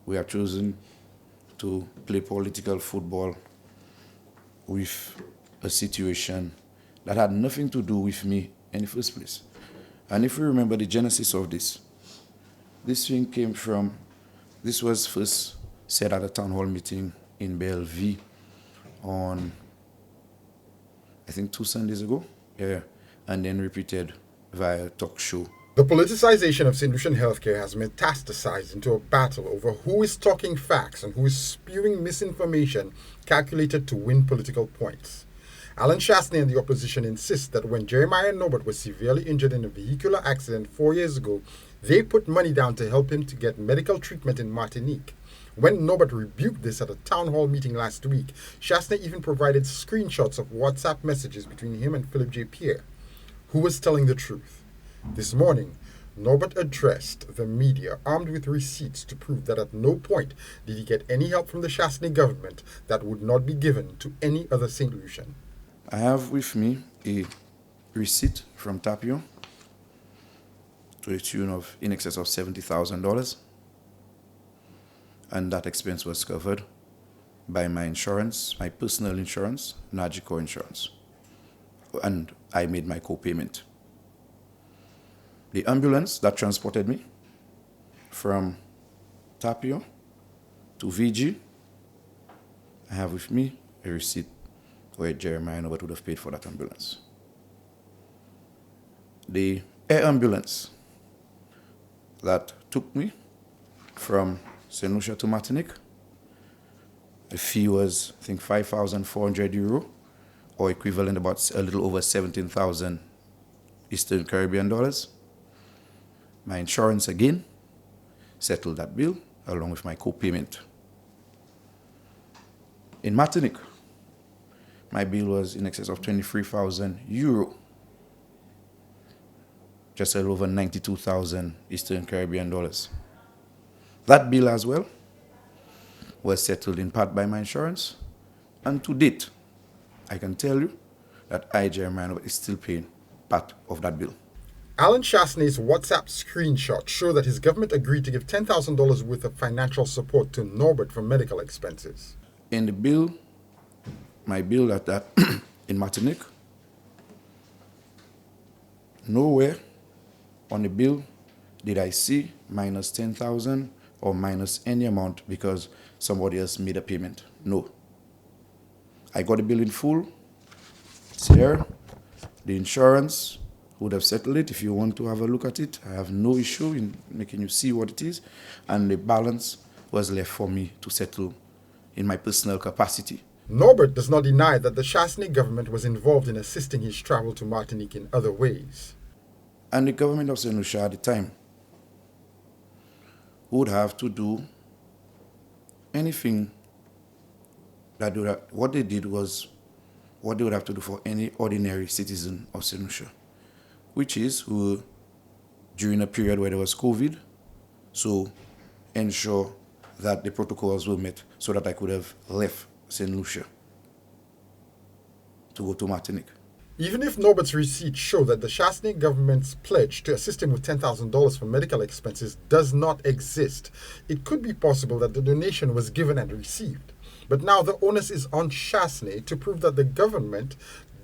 we have chosen to play political football with a situation that had nothing to do with me in the first place. And if you remember the genesis of this thing came from, this was first said at a town hall meeting in Bellevue on, I think 2 Sundays ago, and then repeated via talk show. The politicization of Saint Lucian healthcare has metastasized into a battle over who is talking facts and who is spewing misinformation calculated to win political points. Alan Chasney and the opposition insist that when Jeremiah Norbert was severely injured in a vehicular accident 4 years ago, they put money down to help him to get medical treatment in Martinique. When Norbert rebuked this at a town hall meeting last week, Chasney even provided screenshots of WhatsApp messages between him and Philip J. Pierre. Who was telling the truth? This morning, Norbert addressed the media armed with receipts to prove that at no point did he get any help from the Chasney government that would not be given to any other Saint Lucian. I have with me a receipt from Tapio to the tune of in excess of $70,000, and that expense was covered by my insurance, my personal insurance, Nagico insurance, and I made my co-payment. The ambulance that transported me from Tapio to VG, I have with me a receipt where Jeremiah Norbert would have paid for that ambulance. The air ambulance that took me from Saint Lucia to Martinique, the fee was, I think, €5,400, or equivalent about a little over 17,000 Eastern Caribbean dollars. My insurance again settled that bill along with my co-payment. In Martinique, my bill was in excess of €23,000, just a little over 92,000 Eastern Caribbean dollars. That bill as well was settled in part by my insurance, and to date, I can tell you that I, Jeremiah Norbert, is still paying part of that bill. Alan Chasney's WhatsApp screenshots show that his government agreed to give $10,000 worth of financial support to Norbert for medical expenses. In the bill, my bill that in Martinique, nowhere on the bill did I see minus 10,000 or minus any amount because somebody else made a payment. No. I got the bill in full. It's here. The insurance would have settled it. If you want to have a look at it, I have no issue in making you see what it is. And the balance was left for me to settle in my personal capacity. Norbert does not deny that the Chasney government was involved in assisting his travel to Martinique in other ways. And the government of Saint Lucia at the time would have to do anything that what they did was what they would have to do for any ordinary citizen of Saint Lucia, which is during a period where there was COVID, so ensure that the protocols were met so that I could have left Saint Lucia to go to Martinique. Even if Norbert's receipts show that the Chasney government's pledge to assist him with $10,000 for medical expenses does not exist, it could be possible that the donation was given and received. But now the onus is on Chasney to prove that the government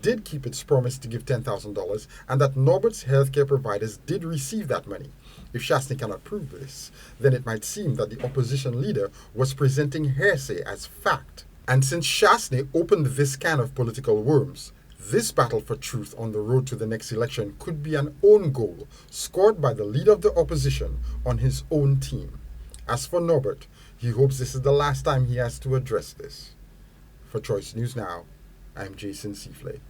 did keep its promise to give $10,000 and that Norbert's healthcare providers did receive that money. If Chasney cannot prove this, then it might seem that the opposition leader was presenting hearsay as fact. And since Chasney opened this can of political worms, this battle for truth on the road to the next election could be an own goal scored by the leader of the opposition on his own team. As for Norbert, he hopes this is the last time he has to address this. For Choice News Now, I'm Jason Seaflay.